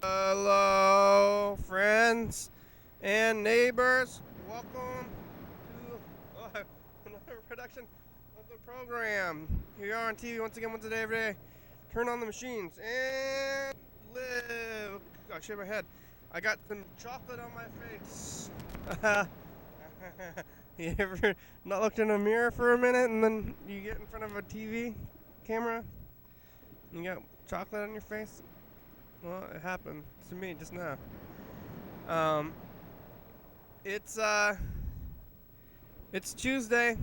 Hello, friends and neighbors. Welcome to another production of the program. Here you are on TV once again, once a day, every day. Turn on the machines and live. I shaved my head. I got some chocolate on my face. You ever not looked in a mirror for a minute and then you get in front of a TV camera and you got chocolate on your face? Well, it happened to me just now. It's Tuesday.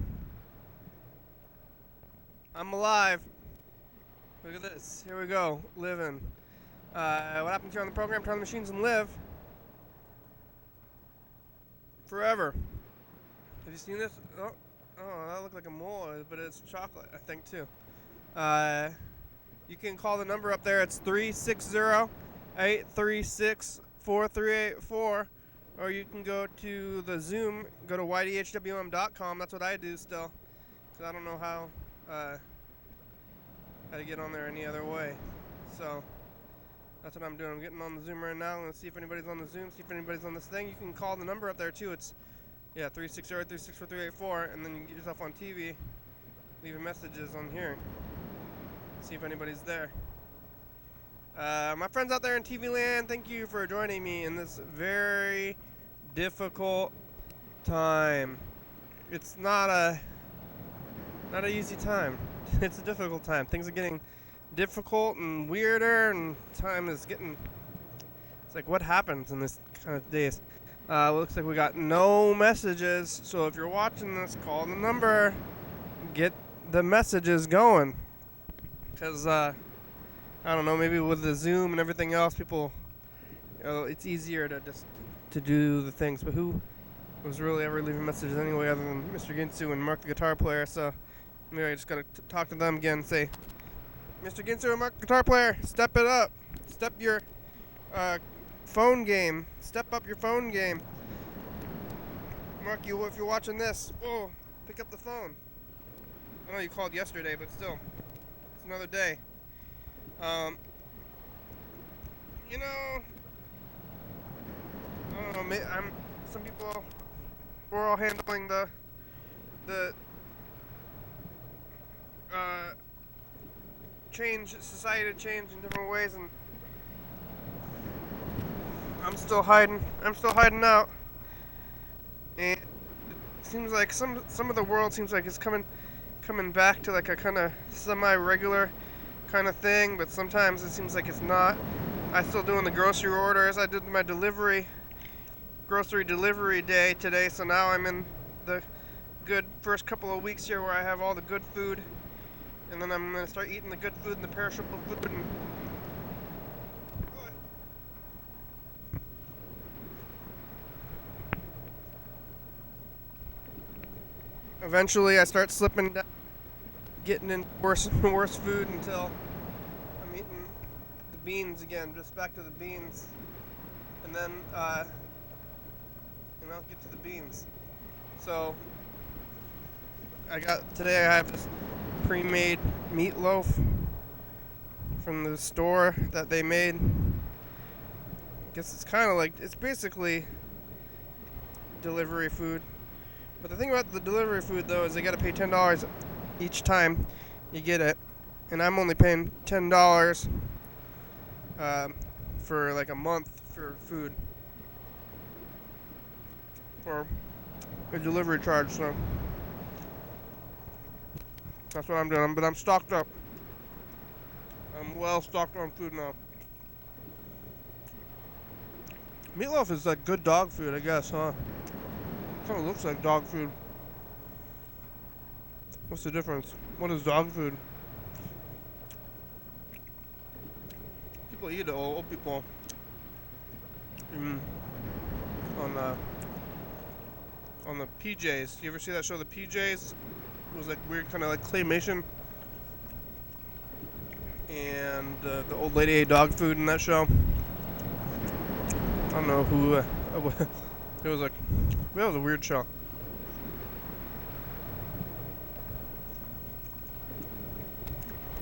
I'm alive. Look at this. Here we go. Living. What happens here on the program? Turn on the machines and live forever. Have you seen this? Oh, that looked like a mole, but it's chocolate, I think, too. You can call the number up there. It's 360-836-4384. Or you can go to the Zoom. Go to YDHWM.com. That's what I do still. Because I don't know how to get on there any other way. So that's what I'm doing. I'm getting on the Zoom right now. I'm going to see if anybody's on the Zoom. See if anybody's on this thing. You can call the number up there too. It's 360-836-4384. And then you can get yourself on TV. Leaving messages on here. See if anybody's there. My friends out there in TV land, thank you for joining me in this very difficult time. It's not a easy time. It's a difficult time. Things are getting difficult and weirder, and time is getting. It's like, what happens in this kind of days? Looks like we got no messages. So if you're watching this, call the number. Get the messages going. Because, I don't know, maybe with the Zoom and everything else, people, it's easier to just to do the things. But who was really ever leaving messages anyway other than Mr. Ginsu and Mark the guitar player? So maybe I just got to talk to them again and say, Mr. Ginsu and Mark the guitar player, step it up. Step your phone game. Step up your phone game. Mark, if you're watching this, pick up the phone. I know you called yesterday, but still. Another day. I don't know. Some people. We're all handling the society to change in different ways, and I'm still hiding out. And it seems like some of the world seems like it's coming back to like a kind of semi-regular kind of thing, but sometimes it seems like it's not. I'm still doing the grocery orders. I did my grocery delivery day today, so now I'm in the good first couple of weeks here where I have all the good food, and then I'm going to start eating the good food and the perishable food. And eventually I start slipping down, getting in worse food until I'm eating the beans again, just back to the beans, and then I'll get to the beans. So today I have this pre-made meatloaf from the store that they made. I guess it's kind of like, it's basically delivery food. But the thing about the delivery food, though, is they got to pay $10 each time you get it. And I'm only paying $10 for like a month for food. For a delivery charge, so that's what I'm doing. But I'm stocked up. I'm well stocked on food now. Meatloaf is like good dog food, I guess, huh? Kind of looks like dog food. What's the difference? What is dog food? People eat it, old people. On the PJs. You ever see that show, The PJs? It was like weird kind of like claymation. And the old lady ate dog food in that show. I don't know who. It was like, that was a weird show.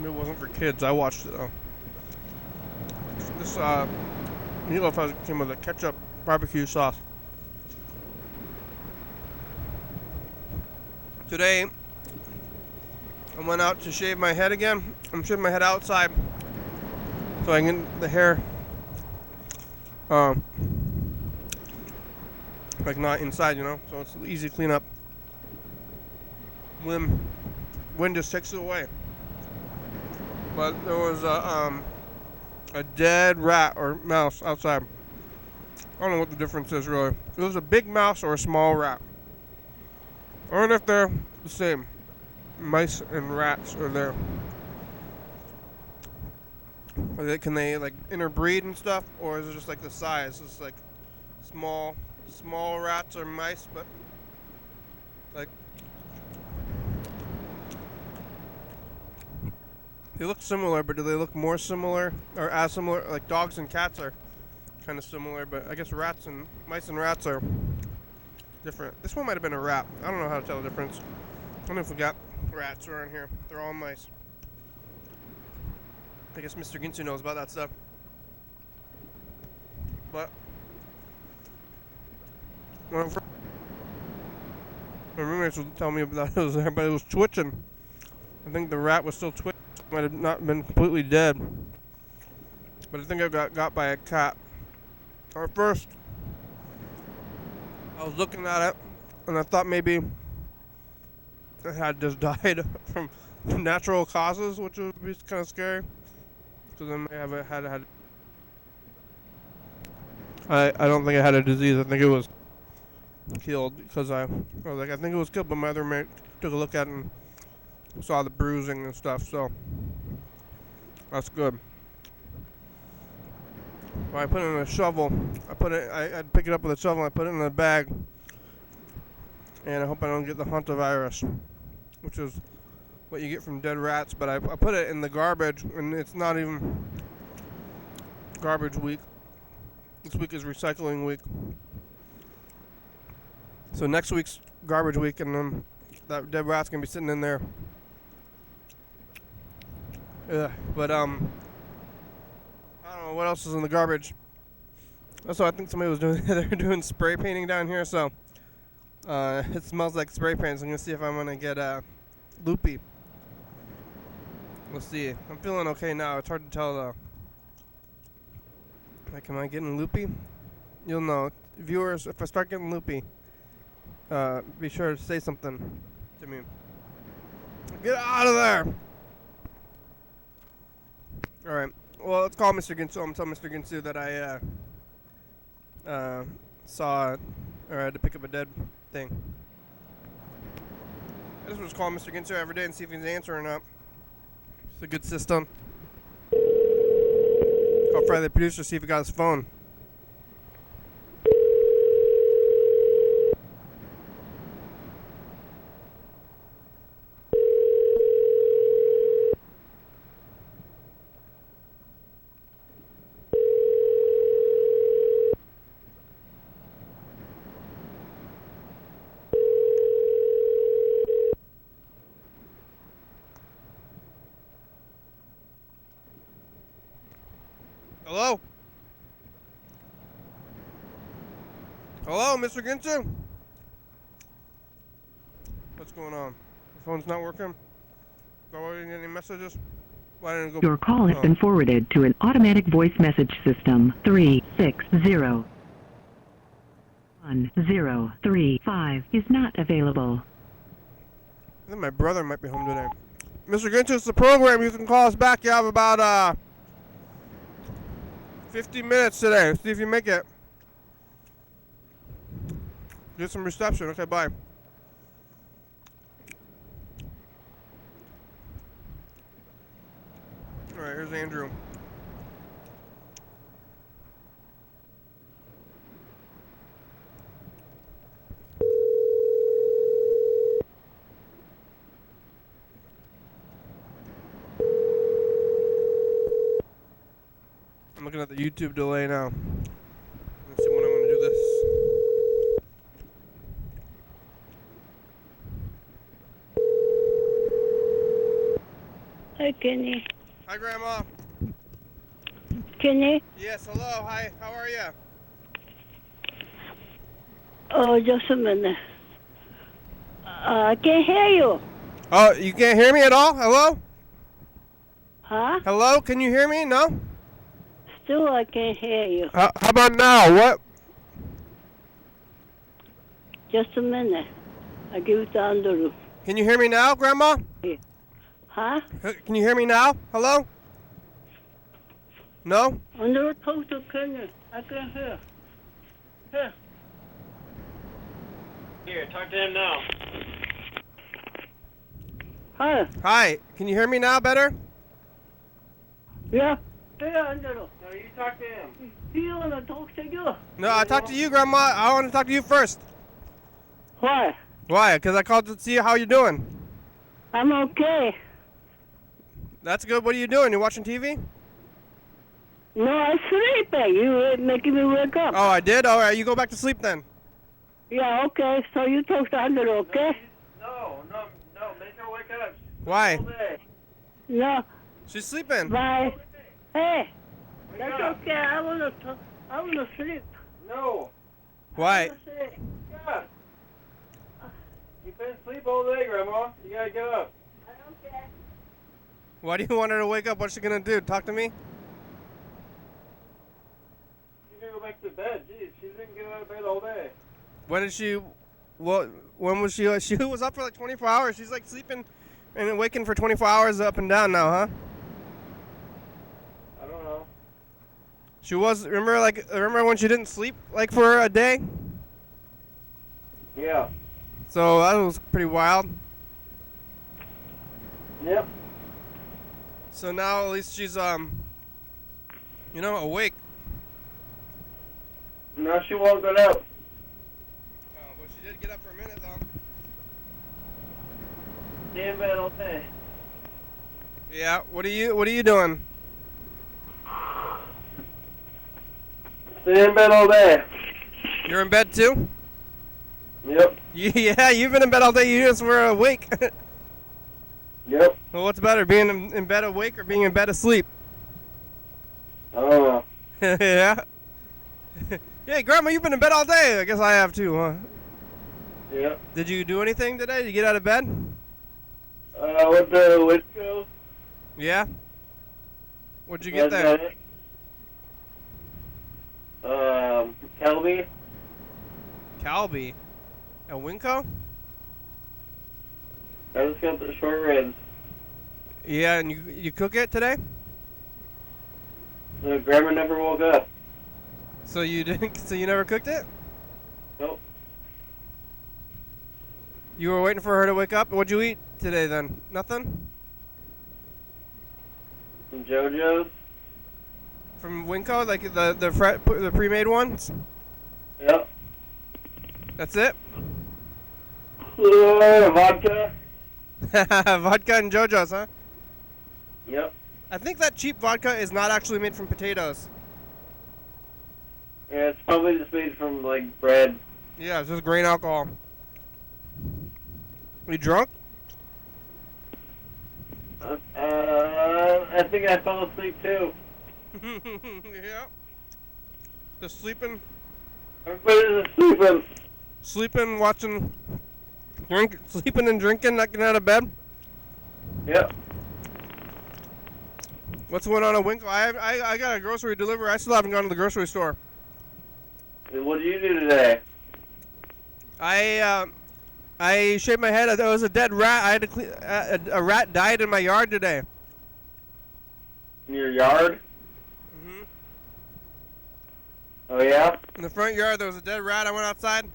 It wasn't for kids. I watched it though. This Meatloaf came with a ketchup barbecue sauce. Today, I went out to shave my head again. I'm shaving my head outside so I can get the hair like not inside, you know, so it's easy to clean up. Wind just takes it away. But there was a dead rat or mouse outside. I don't know what the difference is really. If it was a big mouse or a small rat. I wonder if they're the same. Mice and rats are there. Can they like interbreed and stuff, or is it just like the size? It's like small rats or mice, but like they look similar, but do they look more similar or as similar? Like dogs and cats are kind of similar, but I guess mice and rats are different. This one might have been a rat. I don't know how to tell the difference. I don't know if we got rats around here. They're all mice. I guess Mr. Ginsu knows about that stuff. But my roommates would tell me about it was there, but it was twitching. I think the rat was still twitching. Might have not been completely dead. But I think I got by a cat. At first, I was looking at it, and I thought maybe it had just died from natural causes, which would be kind of scary. Because I may have had. I don't think I had a disease. I think it was killed because I was like, I think it was killed, but my other mate took a look at it and saw the bruising and stuff. So that's good. Well, I put it in a shovel. I'd pick it up with a shovel. I put it in a bag, and I hope I don't get the hantavirus, which is what you get from dead rats. But I put it in the garbage, and it's not even garbage week. This week is recycling week. So next week's garbage week, and then that dead rat's gonna be sitting in there. Yeah, but I don't know what else is in the garbage. Also, I think somebody was they're doing spray painting down here, so it smells like spray paint. So I'm gonna see if I'm gonna get loopy. We'll see. I'm feeling okay now. It's hard to tell though. Like, am I getting loopy? You'll know, viewers. If I start getting loopy, be sure to say something to me. Get out of there! All right. Well, let's call Mr. Ginsu. I'm telling Mr. Ginsu that I saw or had to pick up a dead thing. I just was calling Mr. Ginsu every day and see if he's answering or not. It's a good system. Call Freddy the producer, see if he got his phone. Hello? Hello, Mr. Ginsu? What's going on? The phone's not working? Why didn't get any messages? Why didn't it go? Your call has been forwarded to an automatic voice message system. 360-1035 is not available. I think my brother might be home today. Mr. Ginsu, it's the program. You can call us back. You have about 50 minutes today. See if you make it. Get some reception. Okay, bye. Alright, here's Andrew. I'm looking at the YouTube delay now. Let's see when I'm going to do this. Hi, Kenny. Hi, Grandma. Kenny? Yes, hello, hi, how are you? Oh, just a minute. I can't hear you. Oh, you can't hear me at all? Hello? Huh? Hello, can you hear me? No? Still, I can't hear you. How about now? What? Just a minute. I give it to Andrew. Can you hear me now, Grandma? Huh? Can you hear me now? Hello? No? Andrew, talk to Kenny. I can hear. Here. Here, talk to him now. Hi. Hi, can you hear me now better? Yeah. Hey, Andrew. No, you talk to him. He wanna talk to you. No, I talked to you, Grandma. I want to talk to you first. Why? Why? Because I called to see how you're doing. I'm okay. That's good. What are you doing? You watching TV? No, I'm sleeping. You making me wake up. Oh, I did? All right, you go back to sleep then. Yeah, okay. So you talk to Andrew, okay? No, make her wake up. Why? All day. No. She's sleeping. Bye. Hey. Wake That's up. okay. I wanna sleep. No. Why? Yeah. You've been asleep all day, Grandma. You gotta get up. Okay. Why do you want her to wake up? What's she going to do? Talk to me? She's gonna go back to bed. Jeez, she didn't get out of bed all day. When did she... What? When was she... She was up for like 24 hours. She's like sleeping and waking for 24 hours up and down now, huh? I don't know. She was... Remember when she didn't sleep like for a day? Yeah. So that was pretty wild. Yep. So now at least she's awake. No, she won't get up. Oh, but she did get up for a minute though. Stay in bed all day. Yeah. What are you doing? Stay in bed all day. You're in bed too? Yep. Yeah, you've been in bed all day. You just were awake. Yep. Well, what's better, being in bed awake or being in bed asleep? I don't know. Yeah. Hey, Grandma, you've been in bed all day. I guess I have too, huh? Yep. Did you do anything today? Did you get out of bed? With the Wisco. Yeah. What'd you get there? Kelby. Calbee. At Winco? I just got the short ribs. Yeah, and you cook it today? The grandma never woke up. So you didn't? So you never cooked it? Nope. You were waiting for her to wake up. What'd you eat today then? Nothing? Some JoJo's. From Winco, like the pre-made ones? Yep. That's it? Vodka. Vodka and JoJo's, huh? Yep. I think that cheap vodka is not actually made from potatoes. Yeah, it's probably just made from, like, bread. Yeah, it's just grain alcohol. You drunk? I think I fell asleep, too. Yeah. Just sleeping, Everybody's sleeping. sleeping and drinking, not getting out of bed. Yep. What's going on at Winkle? I got a grocery delivery. I still haven't gone to the grocery store. What did you do today? I shaved my head. There was a dead rat. I had to clean. A rat died in my yard today. In your yard? Mm-hmm. Oh, yeah? In the front yard, there was a dead rat. I went outside.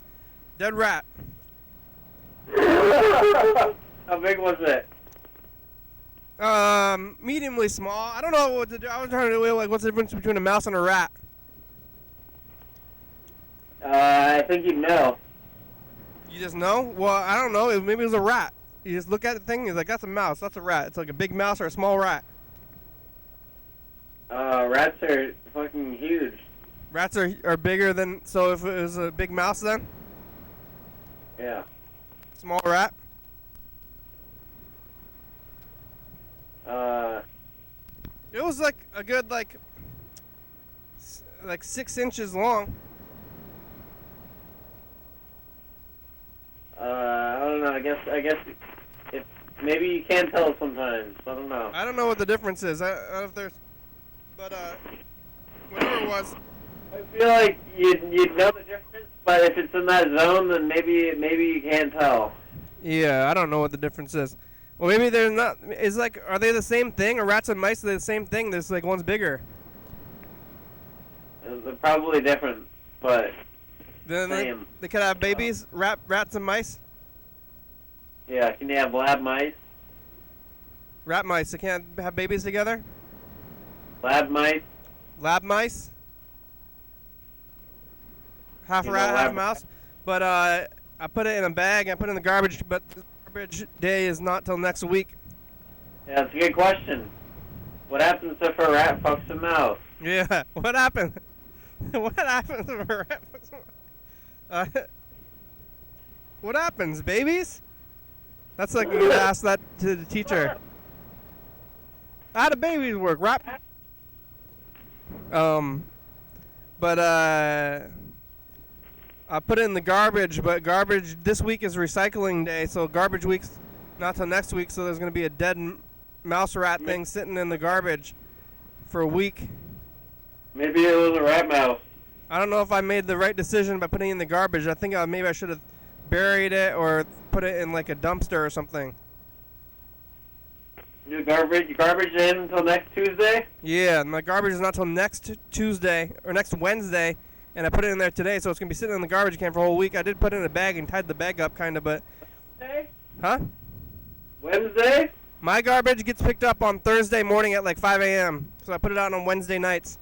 Dead rat. How big was it? Mediumly small. I don't know what to do. I was trying to do like what's the difference between a mouse and a rat. I think you'd know. You just know? Well, I don't know. Maybe it was a rat. You just look at the thing. It's like that's a mouse. That's a rat. It's like a big mouse or a small rat. Rats are fucking huge. Rats are bigger than. So if it was a big mouse, then Yeah. small rat. Uh. It was like a good like 6 inches long. I don't know. I guess it's maybe you can't tell sometimes. I don't know. I don't know what the difference is. I don't know if there's, but whatever it was. I feel like you'd know the difference, but if it's in that zone, then maybe you can't tell. Yeah, I don't know what the difference is. Well, maybe they're not. Is like, are they the same thing? Or rats and mice are the same thing? There's like one's bigger. They're probably different, but Then same. they could have babies, rats and mice. Yeah, can you have lab mice? Rat mice. They can't have babies together. Lab mice? Lab mice. Half You rat, know, half lab- mouse. But I put it in a bag. I put it in the garbage. But the garbage day is not till next week. Yeah, that's a good question. What happens if a rat fucks a mouse? Yeah. What happened? What happens if a rat fucks a mouse? What happens, babies? That's like you ask that to the teacher. How do babies work? Rat. But I put it in the garbage, but garbage this week is recycling day, so garbage week's not till next week, so there's going to be a dead mouse rat thing sitting in the garbage for a week. Maybe it was a rat mouse. I don't know if I made the right decision by putting it in the garbage. I think maybe I should have buried it or put it in like a dumpster or something. New garbage in until next Tuesday? Yeah, my garbage is not till next Tuesday or next Wednesday, and I put it in there today, so it's gonna be sitting in the garbage can for a whole week. I did put it in a bag and tied the bag up, kind of, but Wednesday? huh? Wednesday? My garbage gets picked up on Thursday morning at like 5 a.m. So I put it out on Wednesday nights.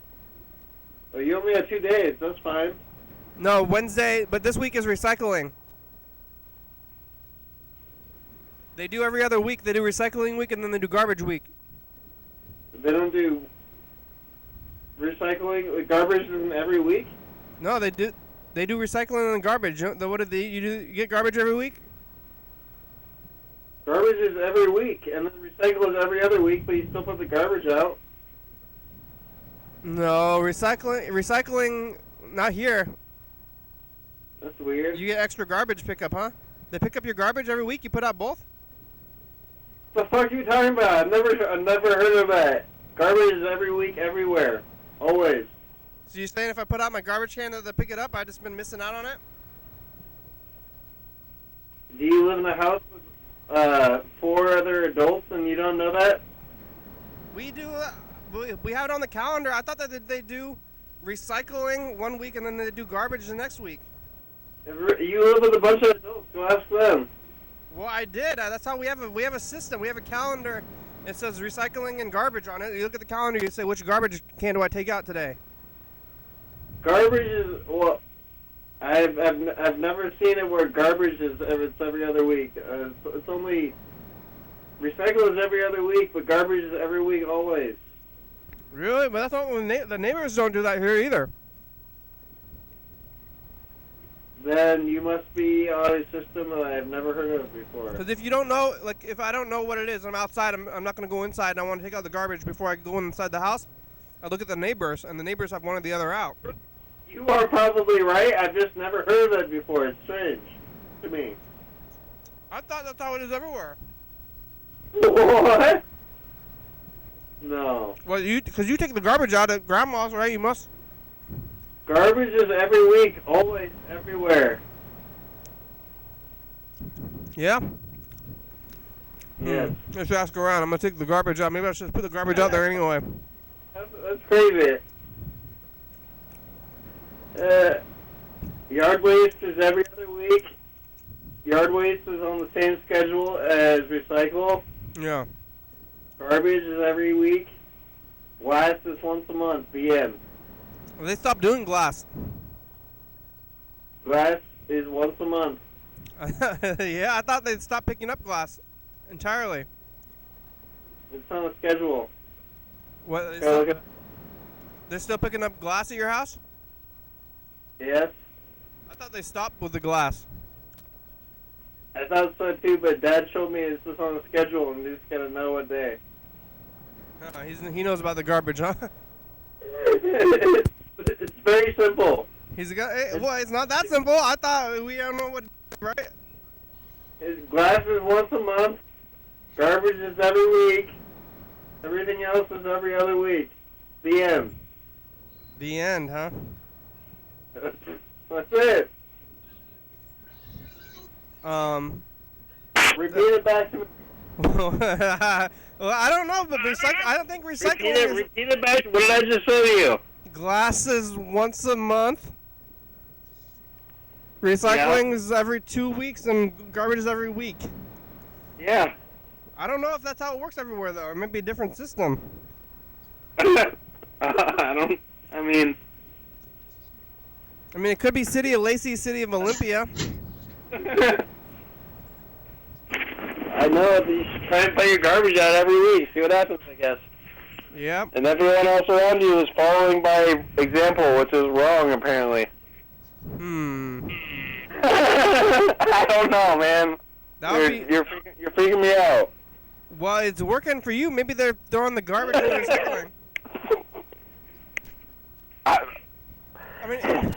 Well, you only have 2 days. That's fine. No, Wednesday, but this week is recycling. They do every other week. They do recycling week and then they do garbage week. They don't do recycling. Garbage isn't every week? No, they do. They do recycling and garbage. What do they? You do? You get garbage every week? Garbage is every week, and then recycle is every other week, but you still put the garbage out. No, recycling, not here. That's weird. You get extra garbage pickup, huh? They pick up your garbage every week. You put out both. What the fuck are you talking about? I've never heard of that. Garbage is every week, everywhere, always. So you saying if I put out my garbage can that they pick it up, I just been missing out on it? Do you live in a house with 4 other adults and you don't know that? We do. We have it on the calendar. I thought that they do recycling one week and then they do garbage the next week. If you live with a bunch of adults, go ask them. Well, I did. That's how we have a system. We have a calendar. It says recycling and garbage on it. You look at the calendar. You say, which garbage can do I take out today? Garbage is, well, I've never seen it where garbage is it's every other week. It's only recycle is every other week, but garbage is every week always. Really? But that's not the neighbors don't do that here either. Then you must be on a system that I've never heard of before. Because if you don't know, like if I don't know what it is, I'm outside. I'm not going to go inside. And I want to take out the garbage before I go inside the house. I look at the neighbors, and the neighbors have one or the other out. You are probably right. I've just never heard of that before. It's strange to me. I thought that's how it is everywhere. What? No. Well, because you take the garbage out at grandma's, right? You must. Garbage is every week, always, everywhere. Yeah. Yes. Let's ask around. I'm gonna take the garbage out. Maybe I should put the garbage out there anyway. That's crazy. Yard waste is every other week. Yard waste is on the same schedule as recycle. Yeah. Garbage is every week. Glass is once a month. The end. They stopped doing glass. Glass is once a month. Yeah, I thought they'd stop picking up glass entirely. It's on a schedule. What? Go look at- They're still picking up glass at your house? Yes. I thought they stopped with the glass. I thought so too, but Dad showed me it's just on a schedule and you just gotta know what day. He knows about the garbage, huh? It's very simple. He's got. Well, it's not that simple. I thought we don't know what. Right? Glass is once a month. Garbage is every week. Everything else is every other week. The end. The end, huh? That's it. Repeat it back to me. Well, I don't know, but I don't think recycling. Repeat it back. What did I just say to you? Glass is once a month. Recycling is every 2 weeks, and garbage is every week. Yeah. I don't know if that's how it works everywhere, though. It might be a different system. I mean, it could be City of Lacey, City of Olympia. I know. You should try and put your garbage out every week. See what happens, I guess. Yep. And everyone else around you is following by example, which is wrong, apparently. I don't know, man. You're freaking me out. Well, it's working for you. Maybe they're throwing the garbage in recycling.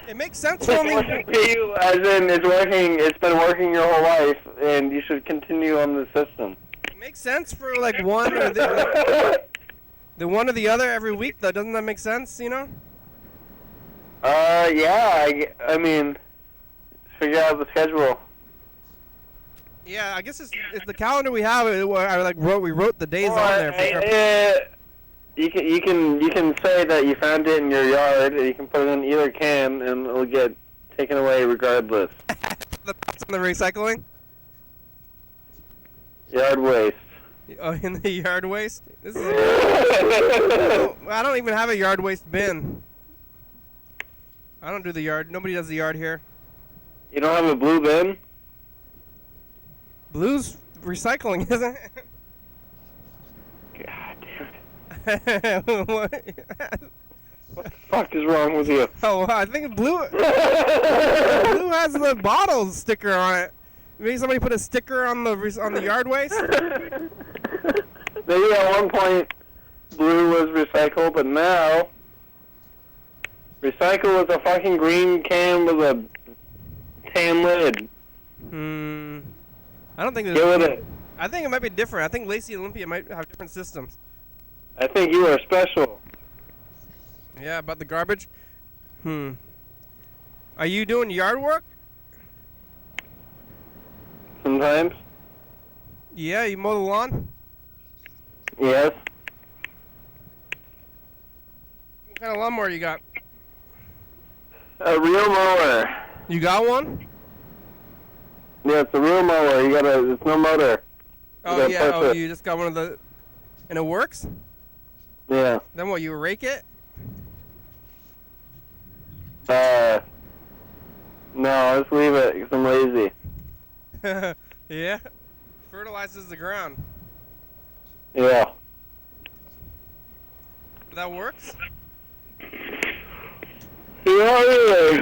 It makes sense for me. You, as in, it's working. It's been working your whole life, and you should continue on the system. It makes sense for like one or the one or the other every week, though. Doesn't that make sense? You know? Yeah. I mean, figure out the schedule. Yeah, I guess it's the calendar we have. We wrote the days on there. You can say that you found it in your yard, and you can put it in either can, and it'll get taken away regardless. The recycling? Yard waste. Oh, in the yard waste? This is. I don't even have a yard waste bin. I don't do the yard. Nobody does the yard here. You don't have a blue bin? Blue's recycling, isn't it? God damn it. What the fuck is wrong with you? Oh, I think blue has the bottle sticker on it. Maybe somebody put a sticker on the yard waste? Maybe at one point blue was recycled, but now recycle is a fucking green can with a tan lid. I don't think Get with it. I think it might be different. I think Lacey Olympia might have different systems. I think you are special. Yeah, about the garbage? Are you doing yard work? Sometimes. Yeah, you mow the lawn? Yes. What kind of lawnmower you got? A real mower. You got one? Yeah, it's a real mower. It's no motor. Oh, yeah. Oh, you just got one of the... And it works? Yeah. Then what, you rake it? No, let's leave it because I'm lazy. Yeah? Fertilizes the ground. Yeah. That works? Yeah, really.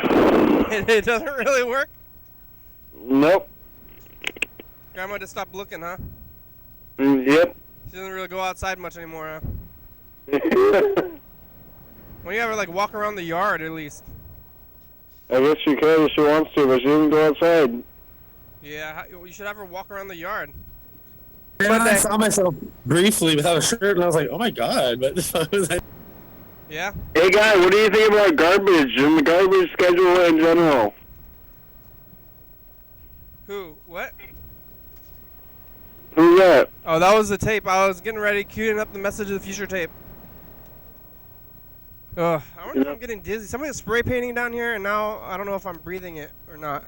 It doesn't really work? Nope. Grandma just stopped looking, huh? Yep. She doesn't really go outside much anymore, huh? Well, you ever like walk around the yard at least? I guess she could if she wants to, but she doesn't go outside. Yeah, you should have her walk around the yard. And I saw myself briefly without a shirt, and I was like, "Oh my god!" But yeah. Hey guy, what do you think about garbage and the garbage schedule in general? Who? What? Who's that? Oh, that was the tape. I was getting ready, queuing up the message of the future tape. Ugh, I wonder if I'm getting dizzy. Somebody's spray painting down here, and now I don't know if I'm breathing it or not.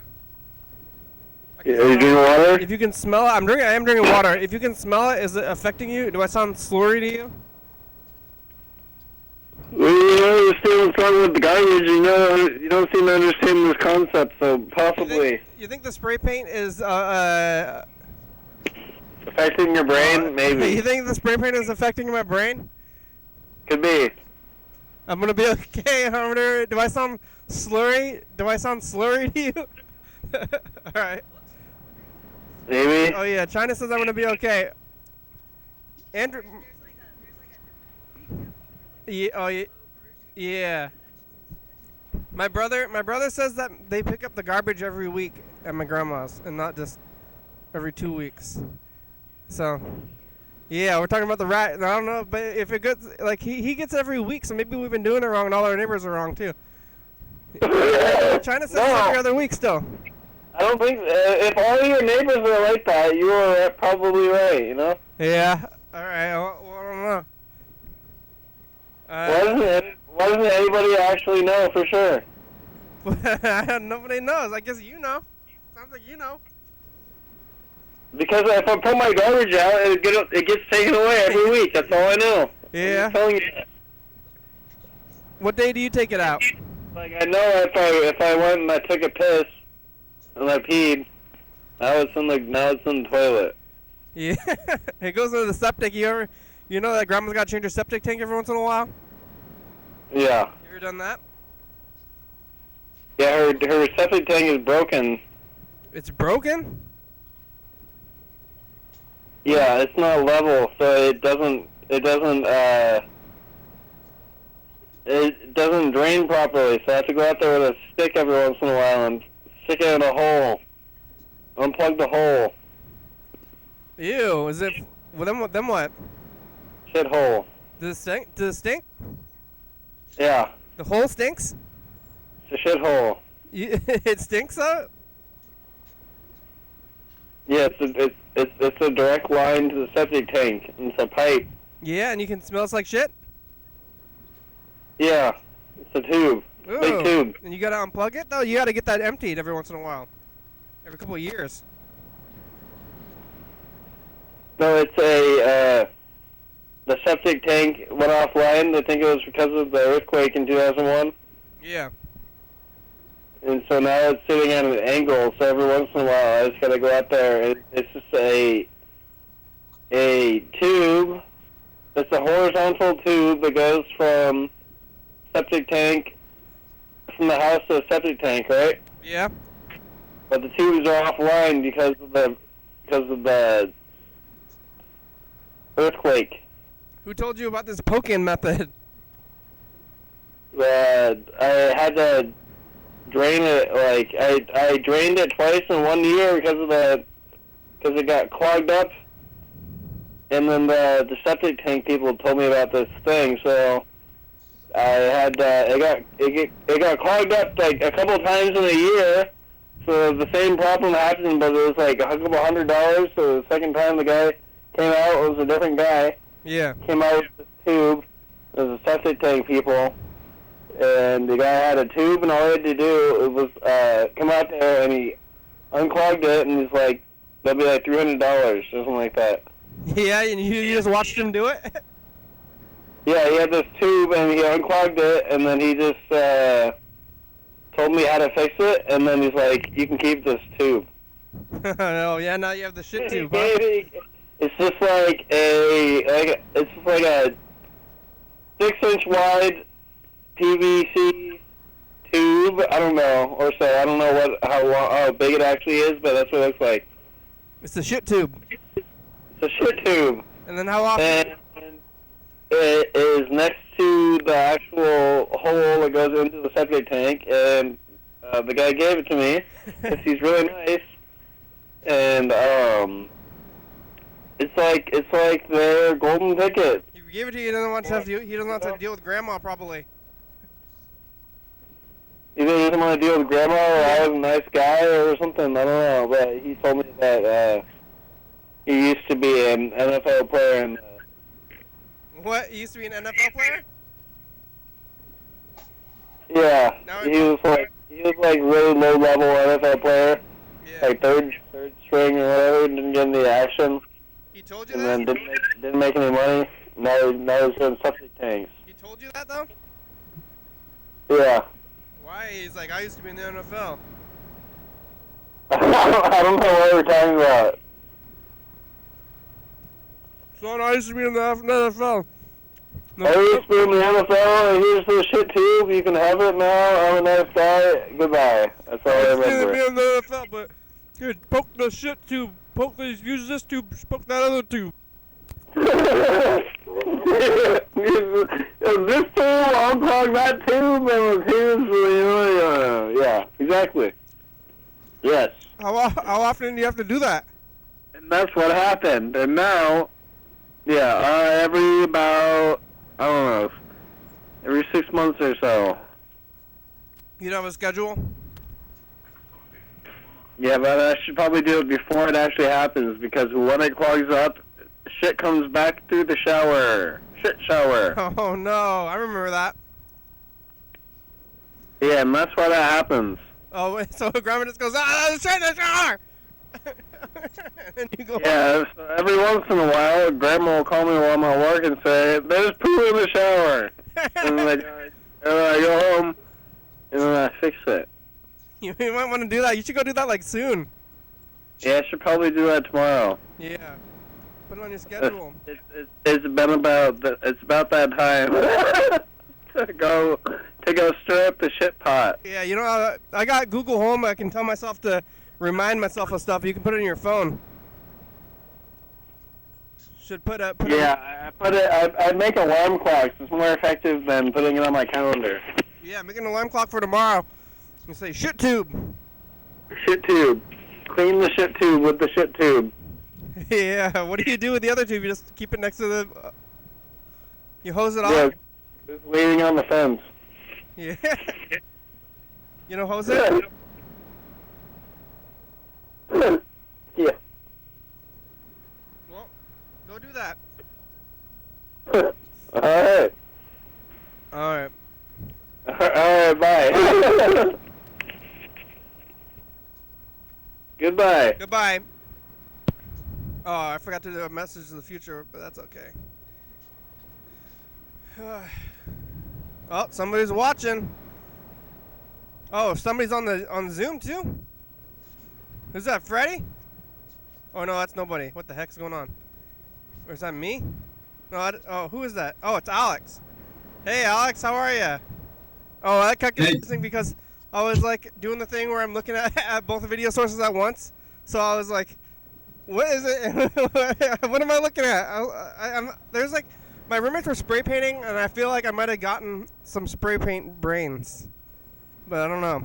Are you drinking water? If you can smell it, I am drinking water. If you can smell it, is it affecting you? Do I sound slurry to you? Well, you understand what's wrong with the garbage. You don't seem to understand this concept, so possibly. You think the spray paint is affecting your brain? Maybe. You think the spray paint is affecting my brain? Could be. I'm gonna be okay. Do I sound slurry? Do I sound slurry to you? All right. Maybe. Oh yeah, China says I'm gonna be okay. Andrew. Yeah. Oh yeah. My brother says that they pick up the garbage every week at my grandma's and not just every 2 weeks. So, yeah, we're talking about the rat. I don't know, but if it gets like he gets every week, so maybe we've been doing it wrong, and all our neighbors are wrong too. China says every other week still. I don't think if all your neighbors are like that, you are probably right. You know. Yeah. All right. Well, I don't know. Why doesn't anybody actually know for sure? Nobody knows. I guess you know. Sounds like you know. Because if I put my garbage out, it gets taken away every week. That's all I know. Yeah. I'm telling you. What day do you take it out? Like I know if I went and I took a piss and I peed, now it's in the toilet. Yeah. It goes into the septic. You know that grandma's got to change her septic tank every once in a while? Yeah. You ever done that? Yeah, her septic tank is broken. It's broken? Yeah, it's not level, so it doesn't drain properly. So I have to go out there with a stick every once in a while and stick it in a hole. Unplug the hole. Ew, is it... Well, then what? Shit hole. Does it stink? Yeah. The hole stinks? It's a shit hole. It stinks out? Yeah, it's a direct line to the septic tank. And it's a pipe. Yeah, and you can smell it's like shit? Yeah. It's a tube. Ooh. Big tube. And you gotta unplug it? No, you gotta get that emptied every once in a while. Every couple of years. No, it's the septic tank went offline. I think it was because of the earthquake in 2001. Yeah. And so now it's sitting at an angle, so every once in a while I just gotta go out there. It's just a tube. It's a horizontal tube that goes from septic tank, from the house to the septic tank, right? Yeah. But the tubes are offline because of the earthquake. Who told you about this poking method? I had to drain it. Like I drained it twice in 1 year because it got clogged up. And then the septic tank people told me about this thing, so I had it got clogged up like a couple of times in a year. So the same problem happened, but it was like a couple $100. So the second time the guy came out, it was a different guy. Yeah. Came out with this tube. It was a septic tank people, and the guy had a tube, and all he had to do was come out there, and he unclogged it, and he's like, that'll be like $300, something like that. Yeah, and you just watched him do it? Yeah, he had this tube, and he unclogged it, and then he just told me how to fix it, and then he's like, you can keep this tube. Oh, yeah, now you have the shit tube, huh? It's just like a 6-inch wide PVC tube. I don't know, or so. I don't know how big it actually is, but that's what it looks like. It's a shit tube. It's a shit tube. And then how often? And it is next to the actual hole that goes into the septic tank, and the guy gave it to me because he's really nice. And it's like their golden ticket. He gave it to you. He doesn't want to have to deal with grandma, probably. Either he doesn't want to deal with grandma, or I was a nice guy, or something. I don't know. But he told me that he used to be an NFL player. And what? He used to be an NFL player? yeah, he was like really low level NFL player, Yeah. like third string or whatever. Didn't get any action. He told you And that? then didn't make any money. Now he's doing septic tanks. He told you that, though? Yeah. Why? He's like, I used to be in the NFL. I don't know what we're talking about. Son, I used to be in the NFL. I used to be in the NFL, and here's the shit tube. You can have it now. I'm a nice guy. Goodbye. That's all I I used to remember. be in the NFL, but here, poke the shit tube. Use this tube, poke that other tube. This tube, unclog that tube, and the tube's, exactly. Yes. How often do you have to do that? And that's what happened. And now, every about, I don't know, every 6 months or so. You don't have a schedule? Yeah, but I should probably do it before it actually happens, because when it clogs up, shit comes back through the shower. Shit shower. Oh no, I remember that. Yeah, and that's why that happens. Oh, wait, so Grandma just goes, shit in the shower! And you go, Yeah, so every once in a while, Grandma will call me while I'm at work and say, there's poo in the shower. And then I go home, and then I fix it. you might want to do that. You should go do that like soon. Yeah, I should probably do that tomorrow. Yeah. Put it on your schedule. It's about that time to go stir up the shit pot. Yeah, you know, I got Google Home. I can tell myself to remind myself of stuff. You can put it in your phone. Should put a. I make alarm clocks. It's more effective than putting it on my calendar. Yeah, make an alarm clock for tomorrow. You say shit tube. Shit tube. Clean the shit tube with the shit tube. Yeah. What do you do with the other tube? You just keep it next to the. You hose it off. Yeah, it's waiting on the fence. Yeah. You know, hose it. Yeah. Well, go do that. All right. All right. All right. Bye. Goodbye. Goodbye. Oh, I forgot to do a message to the future, but that's okay. Oh, somebody's watching. Oh, somebody's on Zoom too. Who's that, Freddy? Oh no, that's nobody. What the heck's going on? Or is that me? No, who is that? Oh, it's Alex. Hey, Alex, how are you? Oh, that kept confusing because I was like doing the thing where I'm looking at both video sources at once. So I was like, what is it? What am I looking at? There's like, my roommates were spray painting, and I feel like I might have gotten some spray paint brains. But I don't know.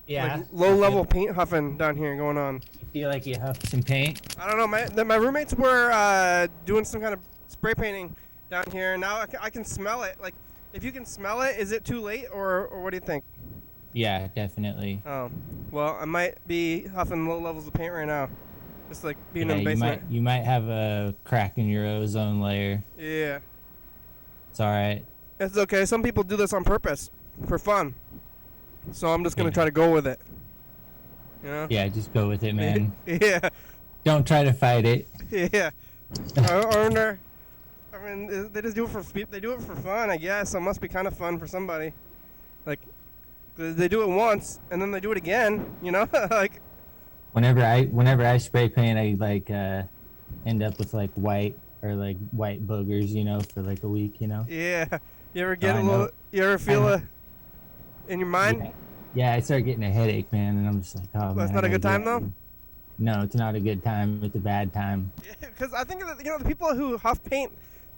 Yeah. Like low-level paint huffing down here going on. You feel like you huffed some paint? I don't know. My roommates were doing some kind of spray painting down here, and now I can smell it. Like, if you can smell it, is it too late, or what do you think? Yeah, definitely. Oh, well, I might be huffing low levels of paint right now. Just like being in the basement. You might have a crack in your ozone layer. Yeah. It's alright. It's okay. Some people do this on purpose, for fun. So I'm just going to try to go with it. You know? Yeah, just go with it, man. Yeah. Don't try to fight it. Yeah. I mean, they just do it for fun, I guess. So it must be kind of fun for somebody. Like, they do it once, and then they do it again, you know? Like, whenever I spray paint, I like end up with like white boogers, you know, for like a week, you know. Yeah. You ever get you ever feel in your mind? Yeah, I start getting a headache, man, and I'm just like, oh, That's man, not a good time though. No, it's not a good time. It's a bad time. Because I think that, the people who huff paint,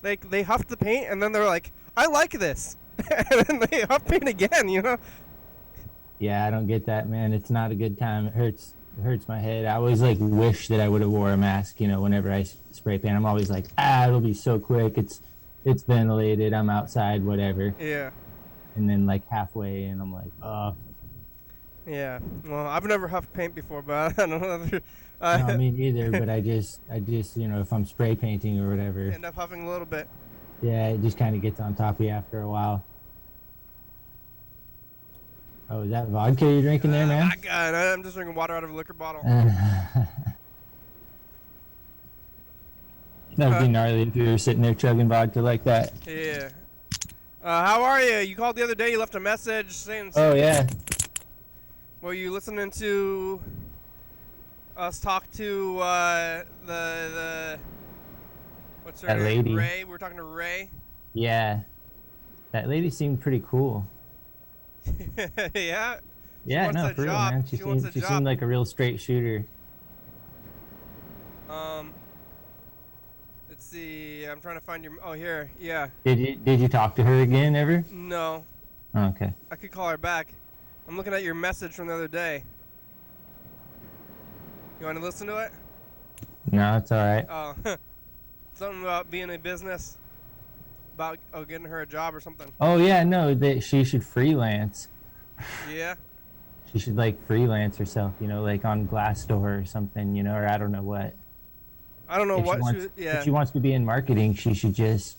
like they huff the paint and then they're like, I like this, and then they huff paint again, you know. Yeah, I don't get that, man. It's not a good time. It hurts my head. I always like wish that I would have wore a mask, you know, whenever I spray paint. I'm always like, it'll be so quick. It's ventilated. I'm outside, whatever. Yeah. And then like halfway, and I'm like, oh. Yeah. Well, I've never huffed paint before, but I don't know. No, me neither. But I just, you know, if I'm spray painting or whatever, end up huffing a little bit. Yeah, it just kind of gets on top of you after a while. Oh, is that vodka you're drinking there, man? I'm just drinking water out of a liquor bottle. That would be gnarly if you were sitting there chugging vodka like that. Yeah. How are you? You called the other day. You left a message saying. Oh yeah. Were you listening to us talk to the what's her that name? lady? Ray. We were talking to Ray. Yeah. That lady seemed pretty cool. Yeah. Yeah, no, for real, man. She seemed like a real straight shooter. Let's see. I'm trying to find your. Oh, here. Yeah. Did you talk to her again ever? No. Okay. I could call her back. I'm looking at your message from the other day. You want to listen to it? No, it's all right. Oh, something about being in business, about getting her a job or something. Oh yeah, no, that she should freelance. Yeah. She should like freelance herself, you know, like on Glassdoor or something, you know, or I don't know what. I don't know If what. If she wants to be in marketing, she should just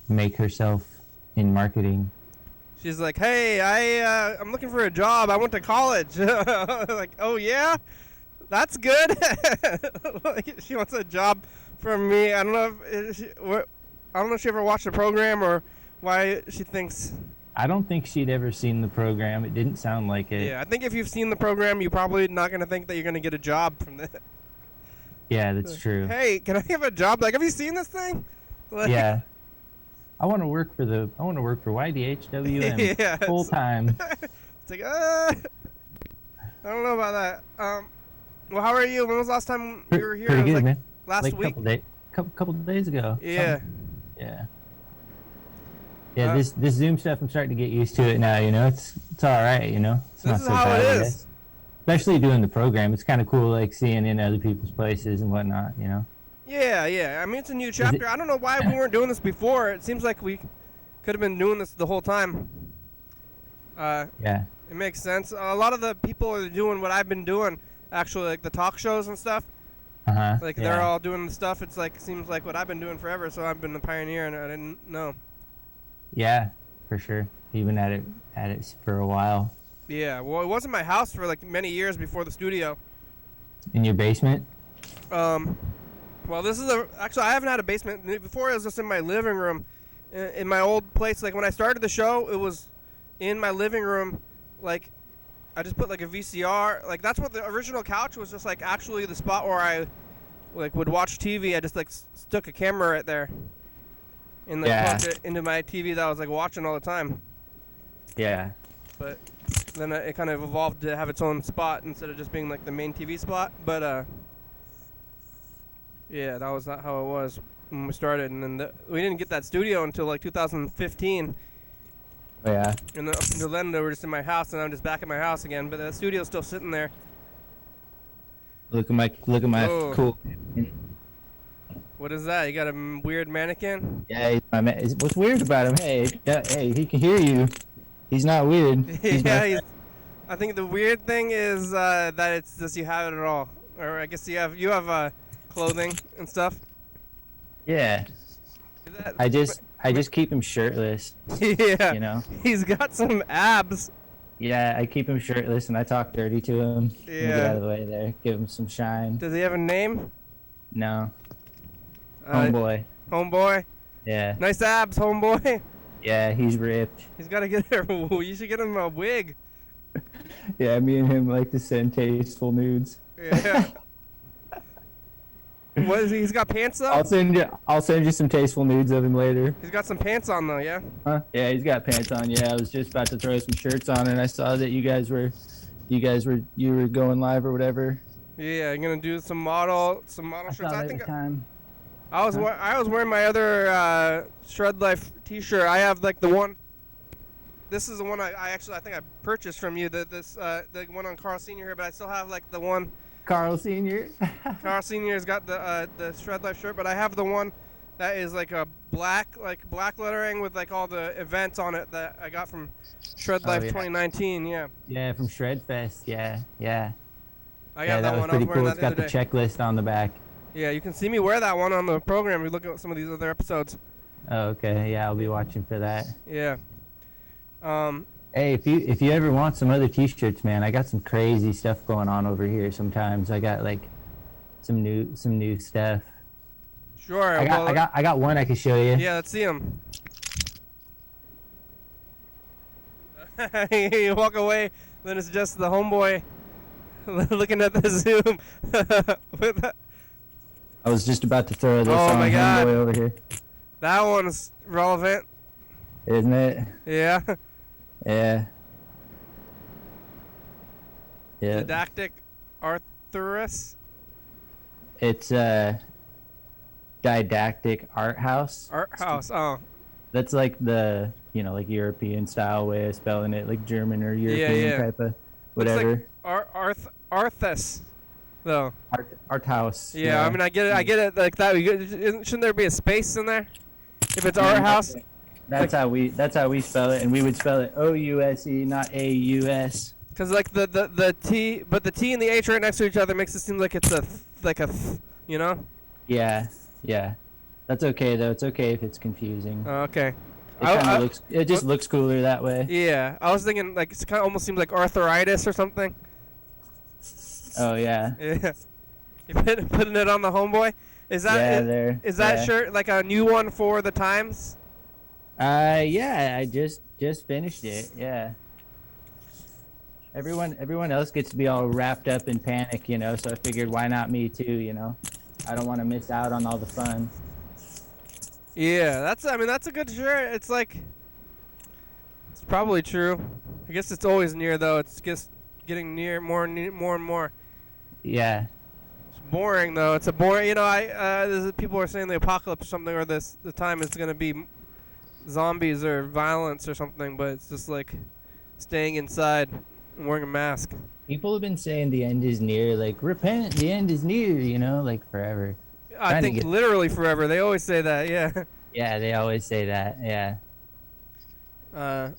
make herself in marketing. She's like, hey, I'm looking for a job. I went to college. Like, oh yeah, that's good. Like, she wants a job from me. I don't know if she ever watched the program or why she thinks. I don't think she'd ever seen the program. It didn't sound like it. Yeah, I think if you've seen the program, you're probably not gonna think that you're gonna get a job from this. Yeah, that's true. Hey, can I have a job? Like, have you seen this thing? Like, Yeah. I want to work for YDHWM Yeah, full time. It's like, I don't know about that. Well, how are you? When was the last time you were here? Pretty It was good, like man. last Like week. couple days ago. Yeah. Yeah. Yeah, this Zoom stuff, I'm starting to get used to it now, you know. It's all right, you know. It's This not is so how bad, it I is. guess. Especially doing the program. It's kind of cool, like, seeing in other people's places and whatnot, you know. Yeah. I mean, it's a new chapter. I don't know why we weren't doing this before. It seems like we could have been doing this the whole time. Yeah. It makes sense. A lot of the people are doing what I've been doing, actually, like the talk shows and stuff. Uh-huh. Like, yeah. they're all doing the stuff. It's like, seems like what I've been doing forever, so I've been the pioneer, and I didn't know. Yeah, for sure. Even at it for a while. Yeah, well, it wasn't my house for, like, many years before the studio. In your basement? Well, this is actually, I haven't had a basement. Before, it was just in my living room. In my old place, like, when I started the show, it was in my living room. Like, I just put, like, a VCR. Like, that's what the original couch was, just, like, actually the spot where I, like, would watch TV. I just, like, stuck a camera right there. And, like, plugged it into my TV that I was, like, watching all the time. Yeah. But then it kind of evolved to have its own spot instead of just being, like, the main TV spot. But, yeah, that was not how it was when we started. And then we didn't get that studio until, like, 2015. Oh, yeah. And up until then, they were just in my house, and I'm just back at my house again. But the studio's still sitting there. Look at my Oh. cool. What is that? You got a weird mannequin? Yeah, he's my man. What's weird about him? Hey, he can hear you. He's not weird. Yeah, I think the weird thing is that it's just you have it at all. Or I guess you have clothing and stuff. Yeah. I just keep him shirtless. Yeah. You know. He's got some abs. Yeah, I keep him shirtless and I talk dirty to him. Yeah. Get out of the way there. Give him some shine. Does he have a name? No. Homeboy. Homeboy. Yeah. Nice abs, homeboy. Yeah, he's ripped. He's got to get her. You should get him a wig. Yeah, me and him like to send tasteful nudes. Yeah. What is he? He's got pants on? I'll send you some tasteful nudes of him later. He's got some pants on though, yeah? Huh? Yeah, he's got pants on. Yeah, I was just about to throw some shirts on and I saw that you were going live or whatever. Yeah, you're gonna do some model shirts. I think time. I was wearing my other Shred Life T-shirt. I have like the one. This is the one I think I purchased from you. The one on Carl Senior here, but I still have like the one. Carl Senior. Carl Senior's got the Shred Life shirt, but I have the one that is like a black lettering with like all the events on it that I got from Shred Life 2019. Yeah. Yeah, from Shred Fest. Yeah. I got that was one. pretty I was wearing cool. that It's got the checklist on the back. Yeah, you can see me wear that one on the program. We look at some of these other episodes. Oh, okay. Yeah, I'll be watching for that. Yeah. Hey, if you ever want some other T-shirts, man, I got some crazy stuff going on over here. Sometimes I got like some new stuff. Sure. I got one I can show you. Yeah, let's see them. You walk away, then it's just the homeboy looking at the Zoom. I was just about to throw this Oh on my God. homeboy over here. That one's relevant. Isn't it? Yeah. Yeah. Yeah. Didactic Arthurus. It's Didactic Art House. Art House. Oh. That's like the like European style way of spelling it, like German or European type of whatever. Looks like Arthas, though. Art house. Yeah, I mean, I get it like that. Shouldn't there be a space in there? If it's art house. That's how we spell it, and we would spell it O-U-S-E, not A-U-S. Because like the T, but the T and the H right next to each other makes it seem like it's you know? Yeah. That's okay though. It's okay if it's confusing. Okay. It just looks cooler that way. Yeah, I was thinking like it kind of almost seems like arthritis or something. Oh yeah. Yeah. You putting it on the homeboy? Is that is that shirt like a new one for the times? Yeah, I just finished it. Yeah. Everyone else gets to be all wrapped up in panic, so I figured why not me too, I don't want to miss out on all the fun. Yeah, that's a good shirt. It's like it's probably true. I guess it's always near though. It's just getting near more and more. Yeah. It's boring though. It's a boring, people are saying the apocalypse or something, or the time is going to be zombies or violence or something, but it's just like staying inside and wearing a mask. People have been saying the end is near, like repent, the end is near, like forever. I think literally forever. They always say that, yeah. Yeah, they always say that, yeah. I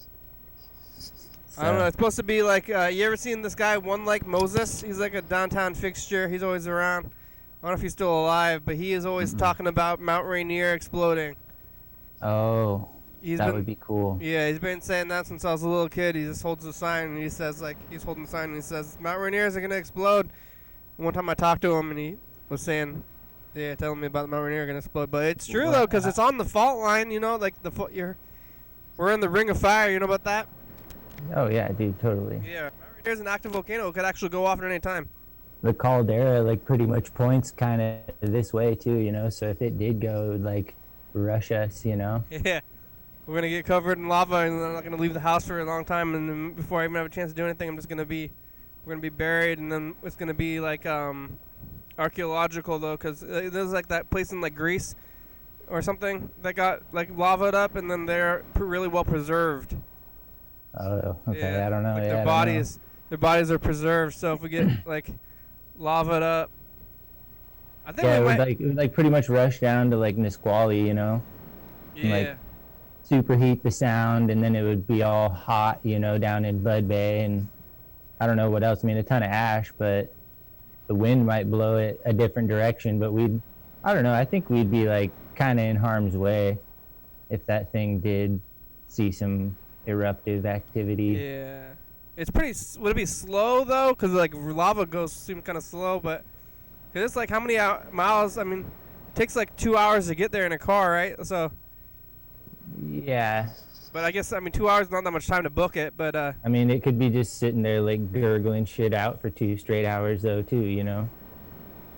don't know. It's supposed to be like, you ever seen this guy, One Like Moses? He's like a downtown fixture. He's always around. I don't know if he's still alive, but he is always talking about Mount Rainier exploding. Oh, that would be cool. Yeah, he's been saying that since I was a little kid. He just holds the sign and he says, he's holding the sign and he says, Mount Rainier is going to explode. One time I talked to him and he was saying, telling me about the Mount Rainier going to explode. But it's true, though, because it's on the fault line, like we're in the ring of fire. You know about that? Oh, yeah, dude, totally. Yeah, Mount Rainier's an active volcano. It could actually go off at any time. The caldera, pretty much points kind of this way, too, so if it did go, it would, rush us, Yeah. We're going to get covered in lava, and I'm not going to leave the house for a long time, and then before I even have a chance to do anything, we're going to be buried, and then it's going to be, archaeological, though, because there's, that place in, Greece or something that got, lavaed up, and then they're really well preserved. Oh, okay, yeah. I don't know. Their bodies are preserved, so if we get, lavaed up, I think it would pretty much rush down to, Nisqually, Yeah. And, superheat the sound, and then it would be all hot, down in Bud Bay, and I don't know what else. I mean, a ton of ash, but the wind might blow it a different direction, but I don't know, I think we'd be, kind of in harm's way if that thing did see some eruptive activity. Yeah. Would it be slow, though? Because, lava seem kind of slow, but because it's, how many miles? I mean, it takes, 2 hours to get there in a car, right? So... Yeah. But I guess, 2 hours is not that much time to book it, but... I mean, it could be just sitting there, gurgling shit out for 2 straight hours, though, too,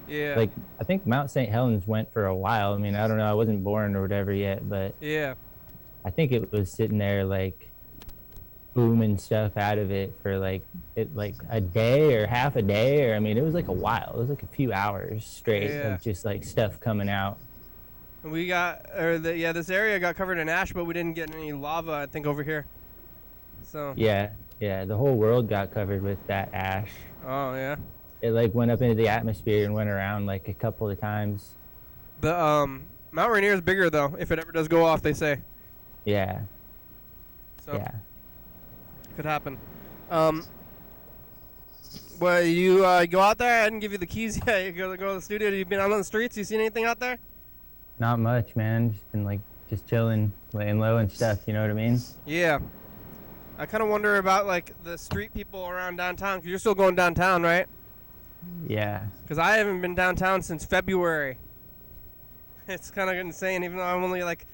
Yeah. I think Mount St. Helens went for a while. I mean, I don't know. I wasn't born or whatever yet, but... Yeah. I think it was sitting there, booming stuff out of it for, a day or half a day, or, I mean, it was, a while. It was, a few hours straight of just, stuff coming out. We this area got covered in ash, but we didn't get any lava, I think, over here. So. Yeah, the whole world got covered with that ash. Oh, yeah? It, went up into the atmosphere and went around, a couple of times. The, Mount Rainier is bigger, though, if it ever does go off, they say. Yeah. So. Yeah. Could happen. Well, you go out there? I didn't give you the keys yet. You go to the studio. You've been out on the streets? You seen anything out there? Not much, man. Just been just chilling, laying low and stuff. You know what I mean? Yeah. I kind of wonder about the street people around downtown. Cause you're still going downtown, right? Yeah. Because I haven't been downtown since February. It's kind of insane. Even though I'm only live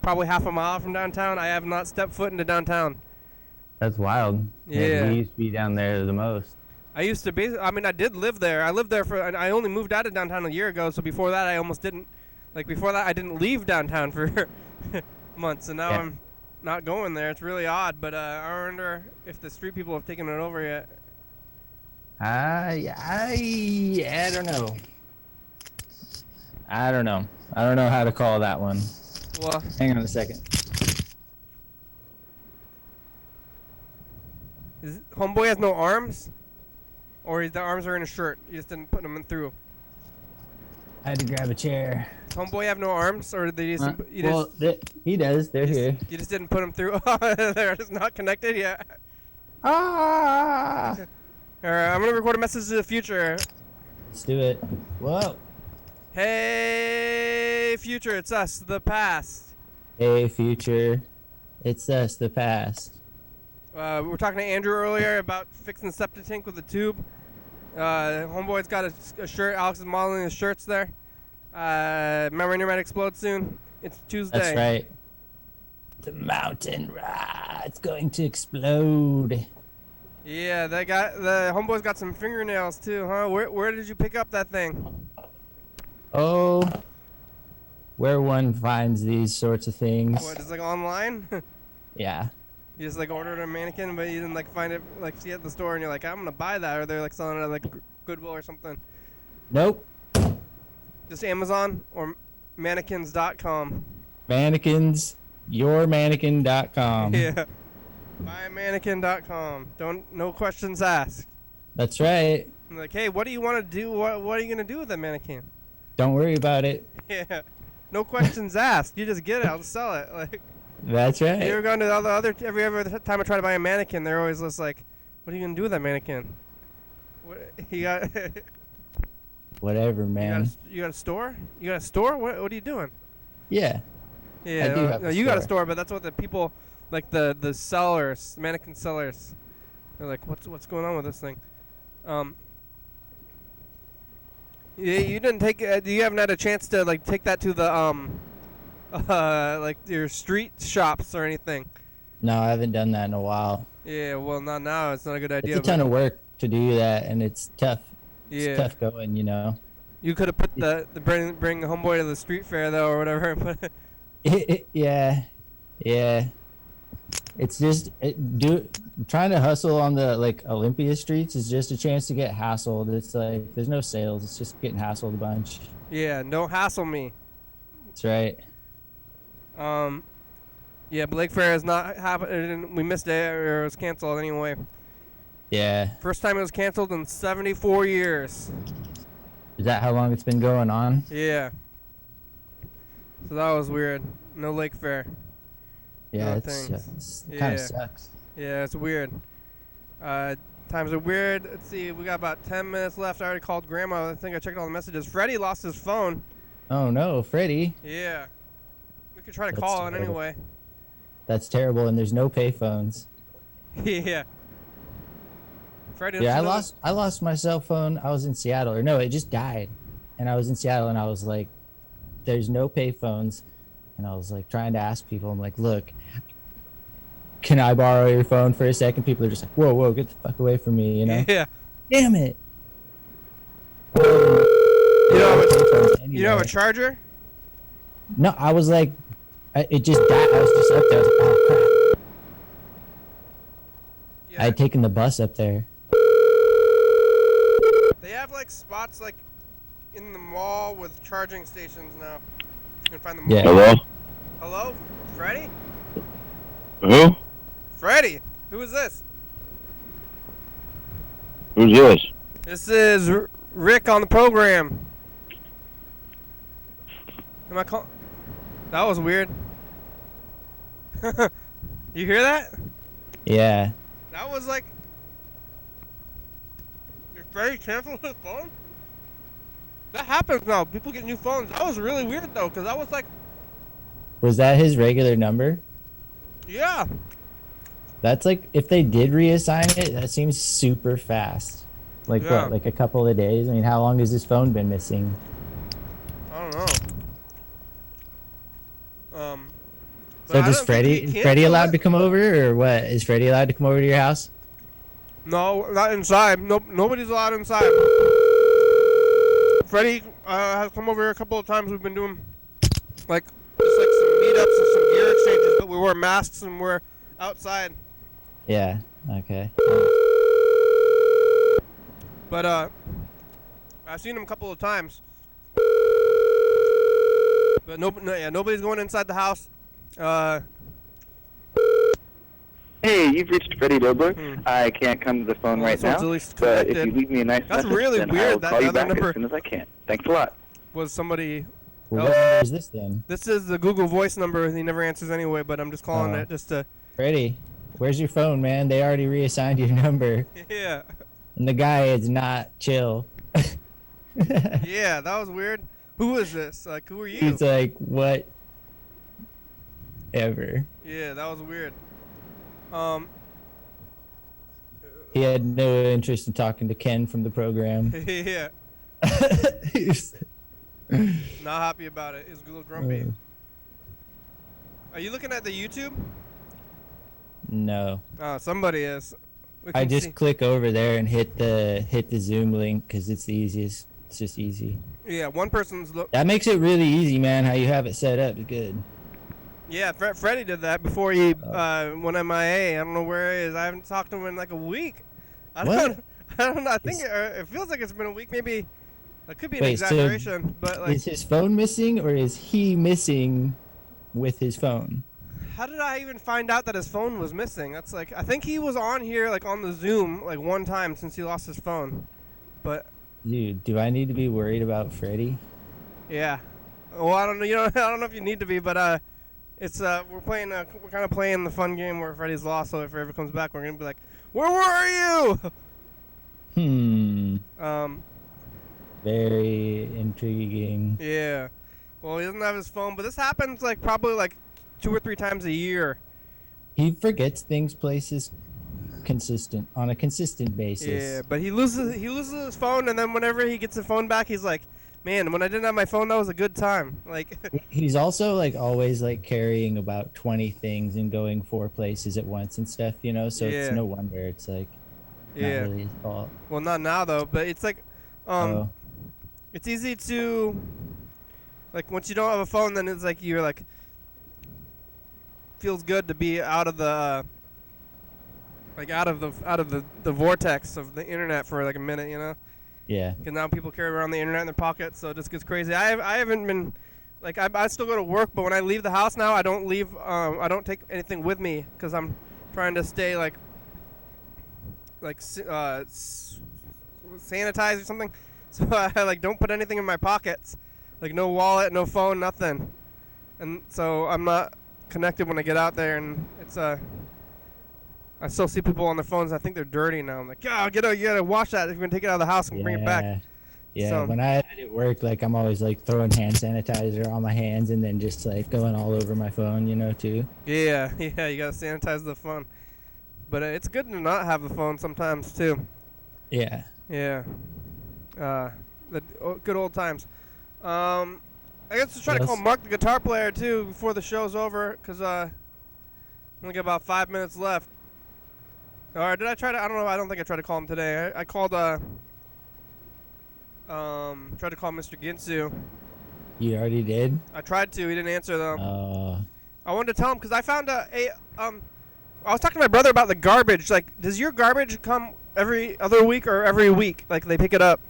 probably half a mile from downtown, I have not stepped foot into downtown. That's wild. Yeah. We used to be down there the most. I used to be. I mean, I did live there. I lived there I only moved out of downtown a year ago. So before that, I almost didn't. Before that, I didn't leave downtown for months, and now I'm not going there. It's really odd, but I wonder if the street people have taken it over yet. I don't know. I don't know how to call that one. Well, hang on a second. Homeboy has no arms? Or the arms are in his shirt? You just didn't put them in through? I had to grab a chair. Does Homeboy have no arms? Or did you just... He does. They're here. You just didn't put them through? They're just not connected yet? Ah! Alright, I'm gonna record a message to the future. Let's do it. Whoa. Hey, future, it's us, the past. Hey, future. It's us, the past. We were talking to Andrew earlier about fixing the septic tank with a tube. Homeboy's got a shirt. Alex is modeling his shirts there. Memory might explode soon. It's Tuesday. That's right. The mountain, it's going to explode. Yeah, the homeboy's got some fingernails too, huh? Where did you pick up that thing? Oh, where one finds these sorts of things. What, just like online? Yeah. You just like ordered a mannequin, but you didn't like find it, like see it at the store, and you're like, I'm gonna buy that, or they're like selling it at like Goodwill or something. Nope. Just Amazon or mannequins.com. Mannequins, yourmannequin.com. Yeah. Buymannequin.com. No questions asked. That's right. I'm like, hey, what do you want to do? What are you gonna do with that mannequin? Don't worry about it. Yeah. No questions asked. You just get it. I'll sell it. Like. That's right. You ever gone to all the other every time I try to buy a mannequin, they're always just like, "What are you gonna do with that mannequin?" What you got? Whatever, man. You got a store? You got a store? What are you doing? Yeah. Yeah. I do have no, a you got a store. store, but that's what the people, like the sellers, mannequin sellers, they're like, "What's going on with this thing?" Yeah, you didn't take. You haven't had a chance to like take that to the like your street shops or anything. No, I haven't done that in a while. Yeah, well, not now. It's not a good idea. It's a ton of work to do that, and it's tough. Yeah. It's tough going, you know. You could have put the bring the homeboy to the street fair though, or whatever. But Yeah. It's just trying to hustle on the like Olympia streets is just a chance to get hassled. It's like there's no sales. It's just getting hassled a bunch. yeah, don't hassle me. That's right. Yeah, Blake Fair is not happening. We missed it, or it was canceled anyway. Yeah. First time it was canceled in 74 years. Is that how long it's been going on? Yeah. So that was weird. No Lake Fair. Yeah, No it things. kind Yeah. of sucks. Yeah, it's weird. Times are weird. Let's see, we got about 10 minutes left. I already called Grandma. I think I checked all the messages. Freddie lost his phone. Oh no, Freddy. Yeah. We could try to That's call it terrible. anyway. That's terrible, and there's no payphones. Yeah. Freddie, Yeah, listen to I lost my cell phone. I was in Seattle, or no, it just died, and I was in Seattle, and I was like, "There's no payphones," and I was like trying to ask people. I'm like, "Look, can I borrow your phone for a second?" People are just like, "Whoa, get the fuck away from me," you know? Yeah. Damn it. You don't have a Anyway. charger? No, I was like, it just died. I was just up there. I was like, oh crap. Yeah. I had taken the bus up there. They have like spots like in the mall with charging stations now. You can find the mall. Yeah. Hello? Hello? Freddy? Who? Freddy? Who is this? Who's this? This is Rick on the program. Am I call? That was weird. You hear that? Yeah. That was like. Did Freddy cancel his phone? That happens now. People get new phones. That was really weird though, because that was like. Was that his regular number? Yeah. That's like, if they did reassign it, that seems super fast. Like Yeah. what, like a couple of days? I mean, how long has his phone been missing? I don't know. But So I does don't think he Freddy canceled allowed it. to come over, or what? Is Freddy allowed to come over to your house? No, not inside. Nope, nobody's allowed inside. Freddy has come over here a couple of times. We've been doing like just like some meetups and some gear exchanges, but we wear masks and we're outside. Yeah. Okay. But I've seen him a couple of times. But nobody's going inside the house. Hey, you've reached Freddy Dobler. I can't come to the phone right now, at least but if connected. you leave me a nice That's message, really then weird I'll that call the you other back number as soon as I can. Thanks a lot. was somebody. Well, what number is this then? This is the Google Voice number. He never answers anyway, but I'm just calling it just to. Freddy, where's your phone, man? They already reassigned your number. Yeah. And the guy is not chill. Yeah, that was weird. Who is this? Like, who are you? He's like, what? Ever. Yeah, that was weird. He had no interest in talking to Ken from the program. Yeah. Not happy about it. He's a little grumpy. Are you looking at the YouTube? No. Oh, somebody is. I just click over there and hit the Zoom link because it's the easiest. It's just easy. Yeah, one person's That makes it really easy, man. How you have it set up is good. Yeah, Freddy did that before he went MIA. I don't know where he is. I haven't talked to him in like a week. I don't know. I think it feels like it's been a week. Maybe that could be an exaggeration. But like, is his phone missing or is he missing with his phone? how did I even find out that his phone was missing? That's like, I think he was on here like on the Zoom like one time since he lost his phone. But dude, do I need to be worried about Freddy? yeah. Well, I don't know. I don't know if you need to be, but it's we're kind of playing the fun game where Freddy's lost. So if he ever comes back, we're gonna be like, where were you? Very intriguing. Yeah. Well, he doesn't have his phone, but this happens like probably like 2 or 3 times a year. He forgets things places on a consistent basis. Yeah, but he loses his phone, and then whenever he gets the phone back, he's like, man, when I didn't have my phone, that was a good time. Like he's also like always like carrying about 20 things and going 4 places at once and stuff, so it's no wonder it's like not really his fault. Well, not now though, but it's like it's easy to like once you don't have a phone, then it's like you're like feels good to be out of the the vortex of the internet for like a minute, Yeah. Because now people carry around the internet in their pockets, so it just gets crazy. I haven't been like I still go to work, but when I leave the house now, I don't leave. I don't take anything with me because I'm trying to stay like sanitized or something. So I like don't put anything in my pockets, like no wallet, no phone, nothing. And so I'm not connected when I get out there, and it's I still see people on their phones. I think they're dirty now. I'm like, oh, you gotta wash that if you're gonna take it out of the house and bring it back. Yeah, So, when I had it at work, like I'm always like throwing hand sanitizer on my hands and then just like going all over my phone, too. Yeah, you gotta sanitize the phone. But it's good to not have the phone sometimes too. Yeah. Yeah. The good old times. I guess to try to call Mark the guitar player too before the show's over, cause only got about 5 minutes left. Or did I try to? I don't know. I don't think I tried to call him today. I called. Tried to call Mr. Ginsu. You already did? I tried to. He didn't answer though. Oh. I wanted to tell him because I found I was talking to my brother about the garbage. Like, does your garbage come every other week or every week? Like, they pick it up.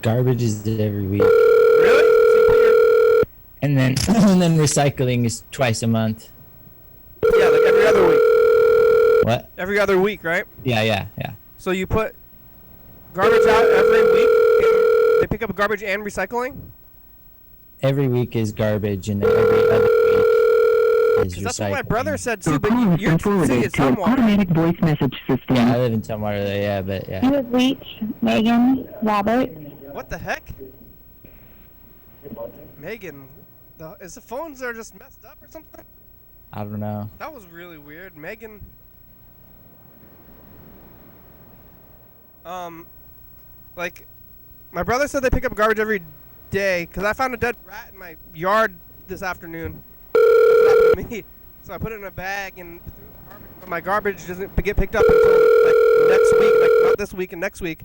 Garbage is every week. Really? And then recycling is twice a month. Yeah, like every other week. What? Every other week, right? Yeah. So you put garbage out every week, and they pick up garbage and recycling? Every week is garbage, and then every other week is recycling. That's what my brother said too, Your but call has you're been forwarded to an automatic voice message system. Yeah, I live in Tumwater, but yeah. You have reached Megan Robert. What the heck? Megan, is the phones are just messed up or something? I don't know. That was really weird. Megan. Like, my brother said they pick up garbage every day, because I found a dead rat in my yard this afternoon. That's what happened to me. So I put it in a bag and threw the garbage, but my garbage doesn't get picked up until like next week, like not this week and next week.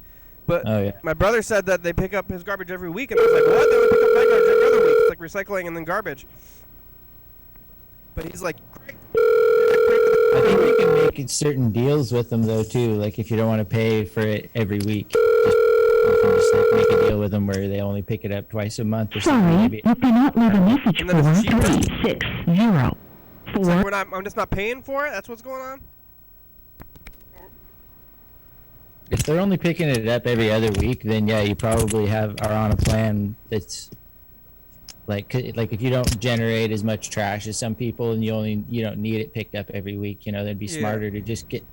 But my brother said that they pick up his garbage every week, and I was like, what? They only pick up my garbage every other week. It's like recycling and then garbage. But he's like, great. I think you can make certain deals with them though too. Like if you don't want to pay for it every week, you can just like make a deal with them where they only pick it up twice a month or something. Sorry, Maybe. you cannot leave a message for It's like I'm just not paying for it. That's what's going on. If they're only picking it up every other week, then yeah, you probably are on a plan that's like if you don't generate as much trash as some people, and you don't need it picked up every week, that'd be smarter to just get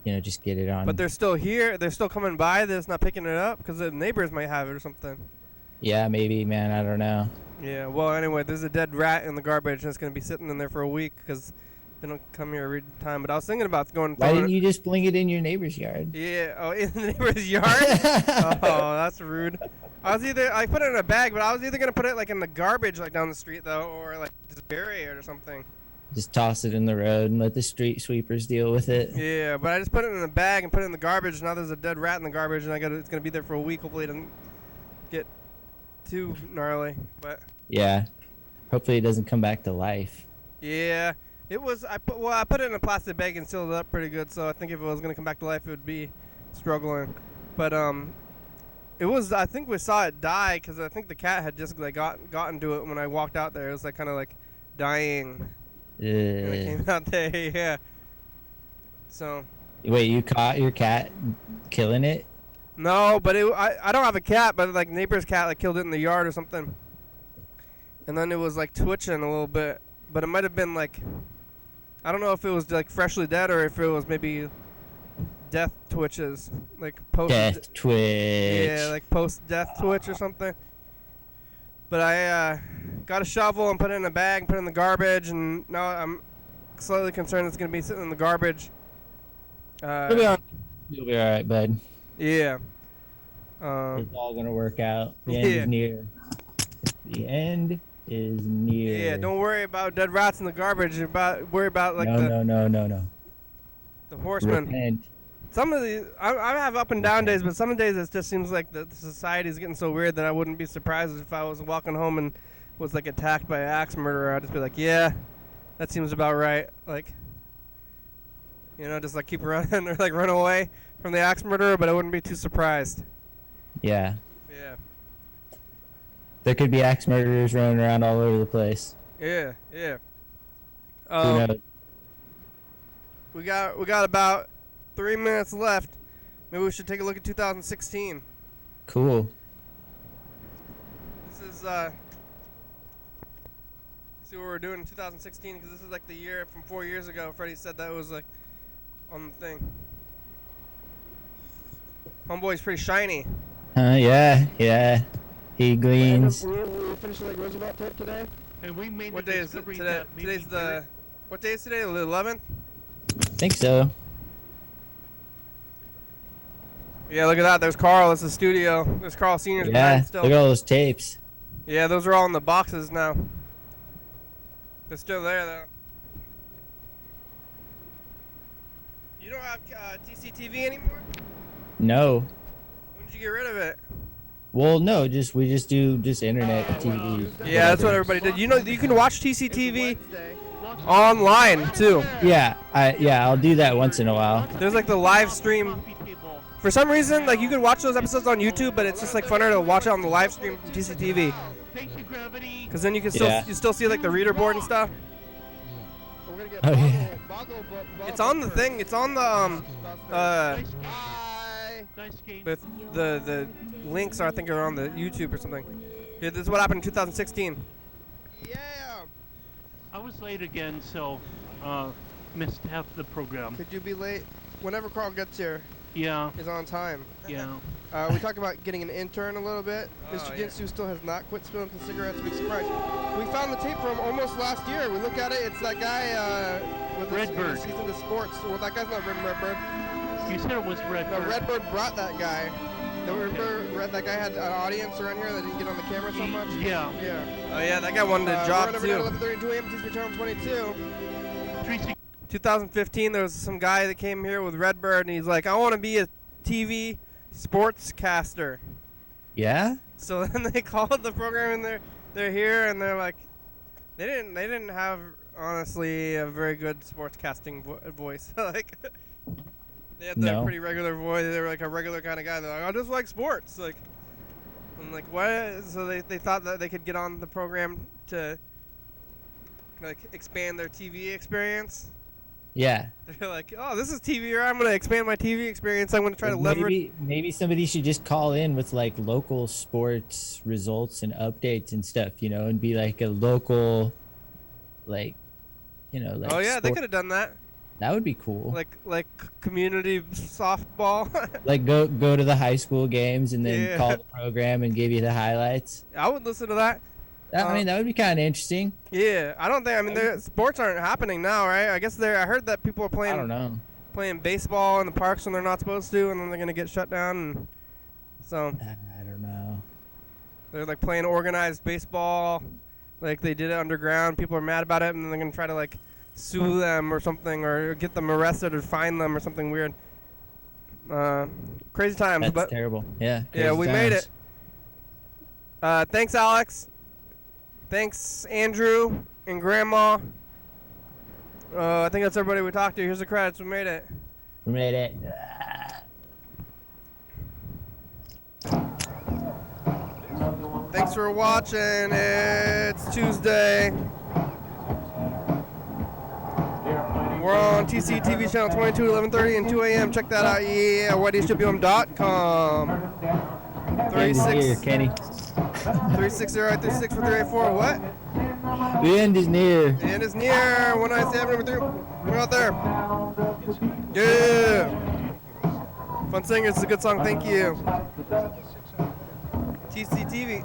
it on. But they're still here. They're still coming by. They're just not picking it up because the neighbors might have it or something. Yeah, maybe, man. I don't know. Yeah. Well, anyway, there's a dead rat in the garbage, and it's gonna be sitting in there for a week because they don't come here every time. But I was thinking about going. Why didn't you just fling it in your neighbor's yard? Yeah. Oh, in the neighbor's yard. Oh, that's rude. I put it in a bag, but I was either gonna put it like in the garbage, like down the street though, or like just bury it or something. Just toss it in the road and let the street sweepers deal with it. Yeah, but I just put it in a bag and put it in the garbage. Now there's a dead rat in the garbage, and it's gonna be there for a week. Hopefully, it doesn't get too gnarly. But yeah, hopefully it doesn't come back to life. yeah, it was. I put it in a plastic bag and sealed it up pretty good. So I think if it was gonna come back to life, it would be struggling. But it was. I think we saw it die because I think the cat had just like gotten to it when I walked out there. It was like kind of like dying. And it came out there, yeah. So. Wait, you caught your cat killing it? No, but I don't have a cat, but like neighbor's cat like killed it in the yard or something. And then it was like twitching a little bit, but it might have been like, I don't know if it was like freshly dead or if it was maybe death twitches, like post death twitch. Yeah, like post death twitch or something. But I got a shovel and put it in a bag and put it in the garbage, and now I'm slightly concerned it's going to be sitting in the garbage. You'll be all right, bud. Yeah. It's all going to work out. The end is near. The end is near. Yeah, don't worry about dead rats in the garbage. Worry about like No. The horsemen. Repent. Some of these, I have up and down days, but some days it just seems like the society is getting so weird that I wouldn't be surprised if I was walking home and was like attacked by an axe murderer. I'd just be like, yeah, that seems about right. Like, just like keep running or like run away from the axe murderer, but I wouldn't be too surprised. Yeah. Yeah. There could be axe murderers running around all over the place. Yeah. Who knows? We got about 3 minutes left. Maybe we should take a look at 2016. Cool. This is see what we're doing in 2016 because this is like the year from 4 years ago. Freddy said that was like on the thing. Homeboy's pretty shiny. Yeah. He gleans. We finished like Roosevelt tape today. And we made what day is it today? What day is today? The 11th? I think so. Yeah, look at that. There's Carl. It's the studio. There's Carl Sr.'s Yeah, still. look at all those tapes. Yeah, those are all in the boxes now. They're still there, though. You don't have TCTV anymore? No. When did you get rid of it? Well, no, we just do internet TV. Yeah, that's what everybody did. You can watch TCTV online too. Yeah, I'll do that once in a while. There's like the live stream. For some reason, like you can watch those episodes on YouTube, but it's just like funner to watch it on the live stream from TCTV. Because then you can still see like the reader board and stuff. Oh yeah. It's on the thing. It's on the the links I think are on the YouTube or something. Here, this is what happened in 2016. Yeah. I was late again, so missed half the program. Could you be late? Whenever Carl gets here. Yeah. Is on time. Yeah. We talked about getting an intern a little bit. Mr. Ginsu still has not quit smoking cigarettes. Big surprise. We found the tape from almost last year. We look at it. It's that guy with Redbird. He's into sports. Well, that guy's not Redbird. You said it was Redbird. No, Redbird brought that guy. That guy had an audience around here that didn't get on the camera so much. Yeah. Yeah. Oh yeah, that guy wanted a job too. 11:32 a.m. Teach Channel 22. 2015, there was some guy that came here with Redbird, and he's like, I want to be a TV sportscaster. Yeah? So then they called the program, and they're here, and they're like, they didn't have, honestly, a very good sportscasting voice. Like, they had the pretty regular voice. They were like a regular kind of guy. They're like, I just like sports. Like, I'm like, what? So they thought that they could get on the program to like expand their TV experience. Yeah. They're like, oh, this is TV, or I'm gonna expand my TV experience. I'm gonna try to leverage. Maybe somebody should just call in with like local sports results and updates and stuff, you know, and be like a local, like, you know, like. Oh yeah, they could have done that. That would be cool. Like community softball. Like go to the high school games and then call the program and give you the highlights. I would listen to that. I mean, that would be kind of interesting. Yeah, I don't think. I mean, sports aren't happening now, right? I guess I heard that people are playing. I don't know. Playing baseball in the parks when they're not supposed to, and then they're gonna get shut down. And so. I don't know. They're like playing organized baseball, like they did it underground. People are mad about it, and then they're gonna try to like sue them or something, or get them arrested or fine them or something weird. Crazy times. That's but terrible. Yeah. Yeah, we made it. times. Thanks, Alex. Thanks, Andrew and Grandma. I think that's everybody we talked to. Here's the credits. We made it. We made it. Thanks for watching. It's Tuesday. We're on TC TV channel 22, 11:30 and 2 a.m. Check that out. Yeah, YDHWM.com. 36. Kenny. 360-836 for 384. What? The end is near. The end is near. 197 number 3. We're out there. Yeah. Fun Singers is a good song. Thank you. TCTV.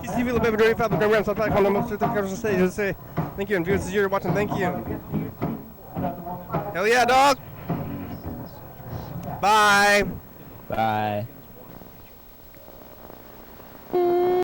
TCTV, the baby dirty fat, the program, so I'm on most of the covers of the stage. Thank you, and viewers, you're watching. Thank you. Hell yeah, dog. Bye. Bye.